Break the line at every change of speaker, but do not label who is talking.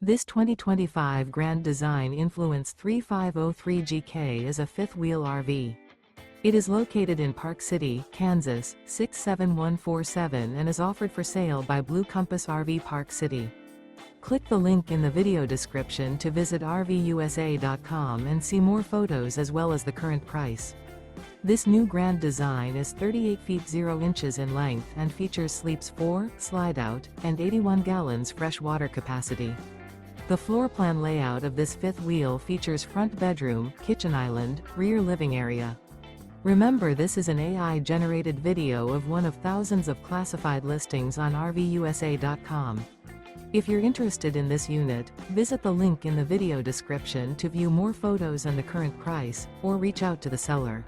This 2025 Grand Design Influence 3503GK is a fifth-wheel RV. It is located in Park City, Kansas, 67147 and is offered for sale by Blue Compass RV Park City. Click the link in the video description to visit RVUSA.com and see more photos as well as the current price. This new Grand Design is 38 feet 0 inches in length and features sleeps 4, Slideout, and 81 gallons fresh water capacity. The floor plan layout of this fifth wheel features front bedroom, kitchen island, rear living area. Remember, this is an AI-generated video of one of thousands of classified listings on RVUSA.com. If you're interested in this unit, visit the link in the video description to view more photos and the current price, or reach out to the seller.